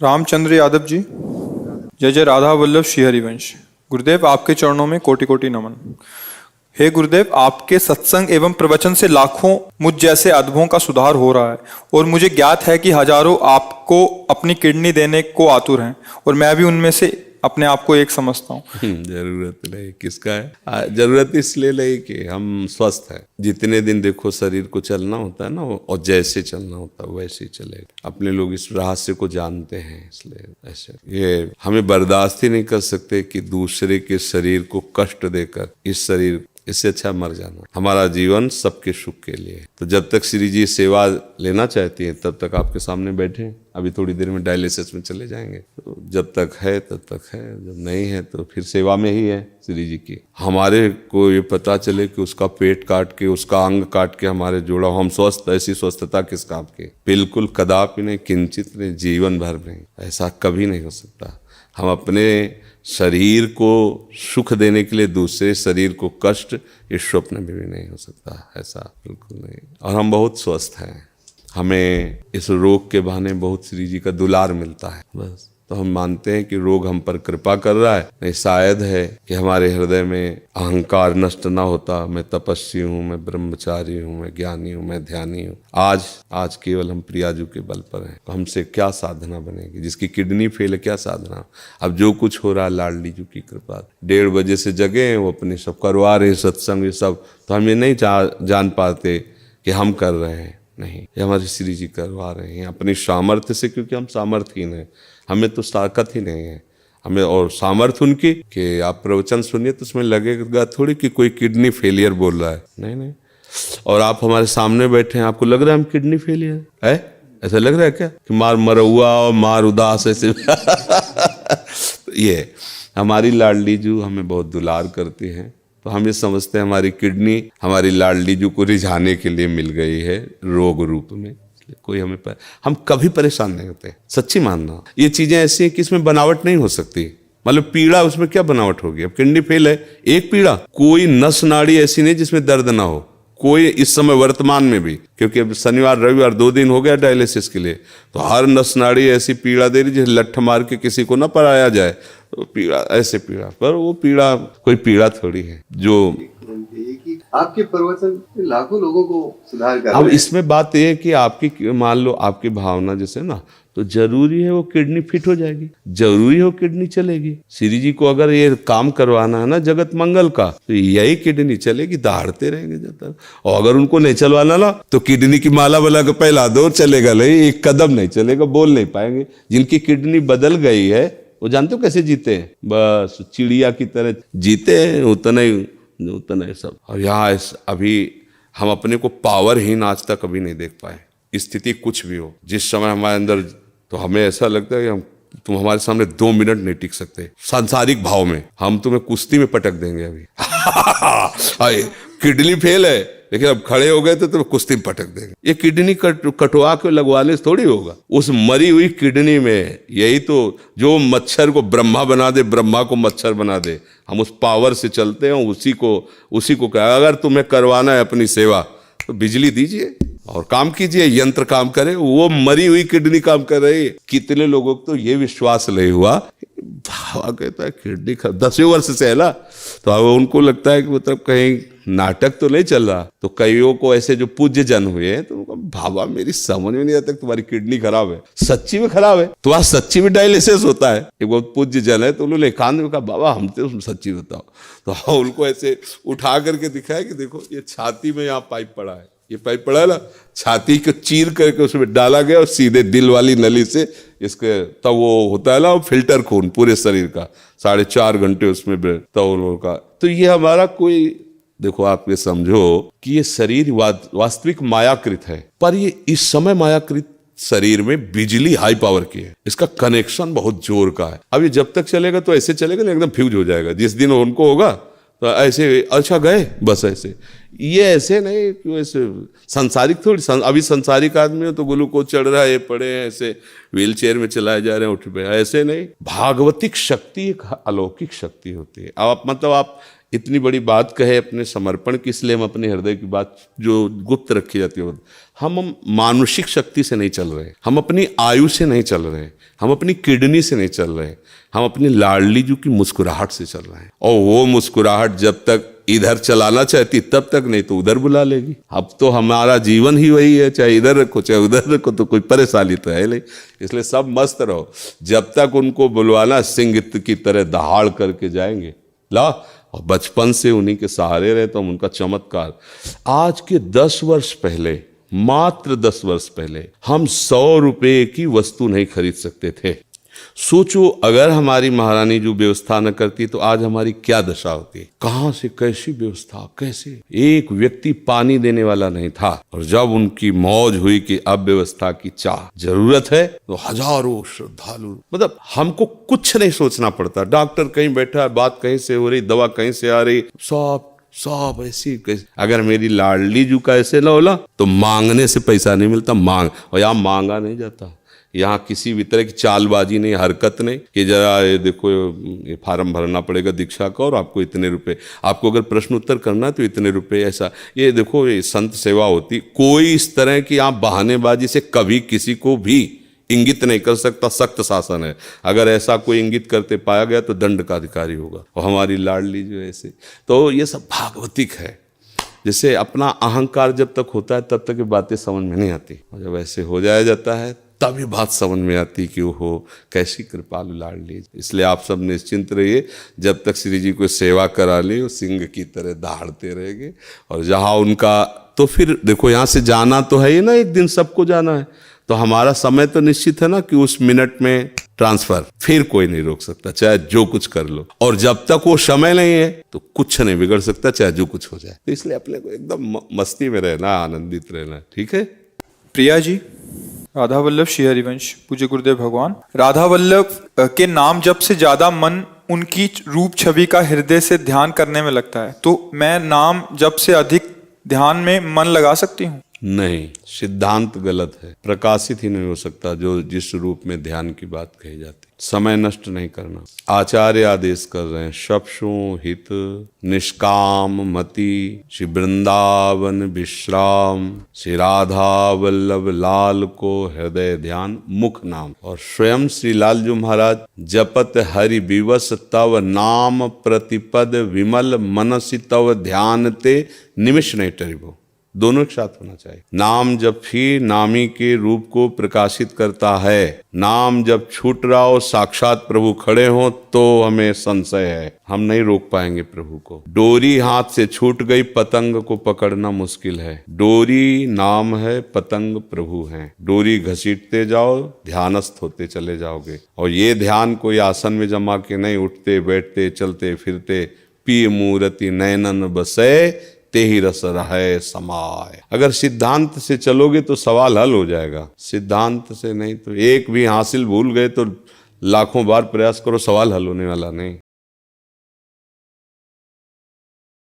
रामचंद्र यादव जी। जय जय राधा वल्लभ श्री हरिवंश। गुरुदेव आपके चरणों में कोटि कोटि नमन। हे गुरुदेव, आपके सत्संग एवं प्रवचन से लाखों मुझ जैसे अधमों का सुधार हो रहा है और मुझे ज्ञात है कि हजारों आपको अपनी किडनी देने को आतुर हैं और मैं भी उनमें से अपने आप को एक समझता हूँ। जरूरत नहीं, किसका है? जरूरत इसलिए नहीं कि हम स्वस्थ हैं। जितने दिन देखो शरीर को चलना होता है ना, और जैसे चलना होता है वैसे ही चलेगा। अपने लोग इस रहस्य को जानते हैं, इसलिए ऐसे ये हमें बर्दाश्त ही नहीं कर सकते कि दूसरे के शरीर को कष्ट देकर इस शरीर, इससे अच्छा मर जाना। हमारा जीवन सबके सुख के लिए है। तो जब तक श्री जी सेवा लेना चाहती हैं तब तक आपके सामने बैठे हैं। अभी थोड़ी देर में डायलिसिस में चले जाएंगे। तो जब तक है तब तक है, जब नहीं है तो फिर सेवा में ही है श्री जी की। हमारे को ये पता चले कि उसका पेट काट के, उसका अंग काट के हमारे जोड़ा, हम स्वस्थ, ऐसी स्वस्थता किस काम की? बिल्कुल कदापि नहीं, किंचित नहीं, जीवन भर नहीं। ऐसा कभी नहीं हो सकता। हम अपने शरीर को सुख देने के लिए दूसरे शरीर को कष्ट, इस स्वप्न में भी नहीं हो सकता। ऐसा बिल्कुल नहीं। और हम बहुत स्वस्थ हैं। हमें इस रोग के बहाने बहुत श्री जी का दुलार मिलता है, बस। तो हम मानते हैं कि रोग हम पर कृपा कर रहा है। नहीं, शायद है कि हमारे हृदय में अहंकार नष्ट ना होता। मैं तपस्वी हूँ, मैं ब्रह्मचारी हूँ, मैं ज्ञानी हूँ, मैं ध्यानी हूँ। आज केवल हम प्रियाजू के बल पर हैं। तो हमसे क्या साधना बनेगी? जिसकी किडनी फेल है, क्या साधना? अब जो कुछ हो रहा है लाडली जू की कृपा। 1:30 बजे से जगे हैं, वो अपने सब करवा रहे हैं, सत्संग ये सब। तो हम ये नहीं जान पाते कि हम कर रहे हैं। नहीं, ये हमारे श्री जी करवा रहे हैं अपनी सामर्थ्य से, क्योंकि हम सामर्थ्यहीन हैं। हमें तो ताकत ही नहीं है। हमें और सामर्थ्य उनकी कि आप प्रवचन सुनिए तो उसमें लगेगा थोड़ी कि कोई किडनी फेलियर बोल रहा है। नहीं नहीं। और आप हमारे सामने बैठे हैं, आपको लग रहा है हम किडनी फेलियर है? ऐसा लग रहा है क्या कि मार मरहुआ और मार उदास ऐसे? ये हमारी लाडली जू हमें बहुत दुलार करती हैं। तो हम ये समझते हैं हमारी किडनी हमारी लाडली जू को रिझाने के लिए मिल गई है रोग रूप में। कोई हम कभी परेशान नहीं होते। सच्ची मानना, ये चीजें ऐसी हैं कि इसमें बनावट नहीं हो सकती। मतलब पीड़ा, उसमें क्या बनावट होगी? अब किडनी फेल है, एक पीड़ा, कोई नस नाड़ी ऐसी नहीं जिसमें दर्द ना हो। कोई इस समय वर्तमान में भी, क्योंकि अब शनिवार रविवार 2 दिन हो गया डायलिसिस के लिए, तो हर नस नाड़ी ऐसी पीड़ा दे रही जैसे लठ मार के किसी को ना पराया जाए। तो पीड़ा, ऐसे पीड़ा, पर वो पीड़ा कोई पीड़ा थोड़ी है जो आपके प्रवचन लाखों लोगों को सुधार कर। अब इसमें बात यह है कि आपकी, मान लो आपकी भावना जैसे ना, तो जरूरी है वो किडनी फिट हो जाएगी, जरूरी है वो किडनी चलेगी। श्री जी को अगर ये काम करवाना है ना जगत मंगल का, तो यही किडनी चलेगी, दहाड़ते रहेंगे जब तक। और अगर उनको नहीं चलवाना ना, तो किडनी की माला वाला को पहला दो, चलेगा नहीं, एक कदम नहीं चलेगा, बोल नहीं पाएंगे। जिनकी किडनी बदल गई है वो जानते हो कैसे जीते हैं? बस चिड़िया की तरह जीते हैं, उतना ही सब। और यहाँ अभी हम अपने को पावरहीन आज तक कभी नहीं देख पाए। स्थिति कुछ भी हो, जिस समय हमारे अंदर, तो हमें ऐसा लगता है कि तुम हमारे सामने 2 मिनट नहीं टिक सकते। सांसारिक भाव में हम तुम्हें कुश्ती में पटक देंगे अभी। किडनी फेल है, लेकिन अब खड़े हो गए तो तुम्हें कुश्ती में पटक देंगे। ये किडनी कटवा के लगवाने से थोड़ी होगा। उस मरी हुई किडनी में यही तो, जो मच्छर को ब्रह्मा बना दे, ब्रह्मा को मच्छर बना दे, हम उस पावर से चलते हैं। उसी को कहा, अगर तुम्हें करवाना है अपनी सेवा तो बिजली दीजिए और काम कीजिए, यंत्र काम करे। वो मरी हुई किडनी काम कर रही है। कितने लोगों को तो ये विश्वास नहीं हुआ, भावा कहता है किडनी 10वें वर्ष से है ना, तो अब उनको लगता है कि मतलब कहीं नाटक तो नहीं चल रहा। तो कईयों को ऐसे जो पूज्य जन हुए हैं, तो भावा मेरी समझ में नहीं आता तुम्हारी किडनी खराब है, सच्ची में खराब है, तो आज सच्ची में डायलिसिस होता है। एक बहुत पूज्य जन है, तो उन्होंने एकांत में कहा बाबा हम तो सच्ची बताओ। तो उनको ऐसे उठा करके दिखाया कि देखो ये छाती में यहाँ पाइप पड़ा है, ये पाइप पड़ा है ना, छाती को चीर करके उसमें डाला गया और सीधे दिल वाली नली से इसके, तब वो होता है ना फिल्टर खून पूरे शरीर का, 4.5 घंटे उसमें तब का। तो ये हमारा कोई, देखो आप ये समझो कि ये शरीर वास्तविक मायाकृत है, पर ये इस समय मायाकृत शरीर में बिजली हाई पावर की है। इसका कनेक्शन बहुत जोर का है। अब ये जब तक चलेगा तो ऐसे चलेगा ना, एकदम फ्यूज हो जाएगा। जिस दिन उनको होगा तो ऐसे, अच्छा गए बस ऐसे। ये ऐसे नहीं कि ऐसे संसारिक थोड़ी, अभी संसारिक आदमी हो तो ग्लूकोज चढ़ रहा है, ये पड़े हैं ऐसे व्हील चेयर में चलाए जा रहे हैं, उठ पे, ऐसे नहीं। भागवतिक शक्ति एक अलौकिक शक्ति होती है। अब मतलब आप इतनी बड़ी बात कहे अपने समर्पण की, इसलिए हम अपने हृदय की बात जो गुप्त रखी जाती है, हम मानुषिक शक्ति से नहीं चल रहे, हम अपनी आयु से नहीं चल रहे, हम अपनी किडनी से नहीं चल रहे, हम अपनी लाडली जी की मुस्कुराहट से चल रहे हैं। और वो मुस्कुराहट जब तक इधर चलाना चाहती तब तक, नहीं तो उधर बुला लेगी। अब तो हमारा जीवन ही वही है, चाहे इधर रखो चाहे उधर रखो, तो कोई परेशानी तो है नहीं। इसलिए सब मस्त रहो, जब तक उनको बुलवाना सिंह की तरह दहाड़ करके जाएंगे। ला, और बचपन से उन्हीं के सहारे रहे तो हम उनका चमत्कार। आज के 10 वर्ष पहले, मात्र 10 वर्ष पहले हम 100 रुपए की वस्तु नहीं खरीद सकते थे। सोचो अगर हमारी महारानी जो व्यवस्था न करती तो आज हमारी क्या दशा होती। कहां से कैसी व्यवस्था, कैसे एक व्यक्ति पानी देने वाला नहीं था। और जब उनकी मौज हुई कि अब व्यवस्था की चाह जरूरत है तो हजारों श्रद्धालु, मतलब हमको कुछ नहीं सोचना पड़ता। डॉक्टर कहीं बैठा है, बात कहीं से हो रही, दवा कहीं से आ रही, सब ऐसी कैसे। अगर मेरी लाडली जू का ऐसे ना होला तो मांगने से पैसा नहीं मिलता, और यहाँ मांगा नहीं जाता। यहाँ किसी भी तरह की चालबाजी नहीं, हरकत नहीं कि जरा ये देखो ये फार्म भरना पड़ेगा दीक्षा का और आपको इतने रुपए, आपको अगर प्रश्न उत्तर करना है तो इतने रुपए, ऐसा ये देखो ये संत सेवा होती। कोई इस तरह की आप बहानेबाजी से कभी किसी को भी इंगित नहीं कर सकता। सख्त शासन है, अगर ऐसा कोई इंगित करते पाया गया तो दंड का अधिकारी होगा। और हमारी लाडली जो ऐसे, तो ये सब भागवतिक है। जैसे अपना अहंकार जब तक होता है तब तक ये बातें समझ में नहीं आती, और जब ऐसे हो जाया जाता है तभी बात समझ में आती कि वो कैसी कृपालु लाडली। इसलिए आप सब निश्चिंत रहिए, जब तक श्री जी को सेवा करा ले वो सिंह की तरह दहाड़ते रहेंगे। और जहाँ उनका, तो फिर देखो यहाँ से जाना तो है ही ना, एक दिन सबको जाना है, तो हमारा समय तो निश्चित है ना कि उस मिनट में ट्रांसफर, फिर कोई नहीं रोक सकता, चाहे जो कुछ कर लो। और जब तक वो समय नहीं है तो कुछ नहीं बिगड़ सकता, चाहे जो कुछ हो जाए। तो इसलिए अपने को एकदम मस्ती में रहना, आनंदित रहना, ठीक है। प्रिया जी, राधा वल्लभ श्री हरिवंश, पूज्य गुरुदेव भगवान। राधा वल्लभ के नाम जप से ज्यादा मन उनकी रूप छवि का हृदय से ध्यान करने में लगता है, तो मैं नाम जप से अधिक ध्यान में मन लगा सकती हूँ? नहीं, सिद्धांत गलत है। प्रकाशित ही नहीं हो सकता जो जिस रूप में ध्यान की बात कही जाती। समय नष्ट नहीं करना। आचार्य आदेश कर रहे हैं, शपशु हित निष्काम मति श्री वृंदावन विश्राम श्री राधा वल्लभ लाल को हृदय ध्यान मुख नाम। और स्वयं श्री लालजू महाराज जपत हरि विवश तव नाम प्रतिपद विमल मनसि तव ध्यान ते निमिष नहीं टरिबो। दोनों एक साथ होना चाहिए। नाम जब ही नामी के रूप को प्रकाशित करता है। नाम जब छूट रहा हो, साक्षात प्रभु खड़े हो, तो हमें संशय है, हम नहीं रोक पाएंगे प्रभु को। डोरी हाथ से छूट गई, पतंग को पकड़ना मुश्किल है। डोरी नाम है, पतंग प्रभु हैं। डोरी घसीटते जाओ, ध्यानस्थ होते चले जाओगे। और ये ध्यान कोई आसन में जमा के नहीं, उठते बैठते चलते फिरते पिय मूर्ति नयनन बसे ते ही रस रहे समाय। अगर सिद्धांत से चलोगे तो सवाल हल हो जाएगा, सिद्धांत से नहीं तो एक भी हासिल भूल गए तो लाखों बार प्रयास करो, सवाल हल होने वाला नहीं।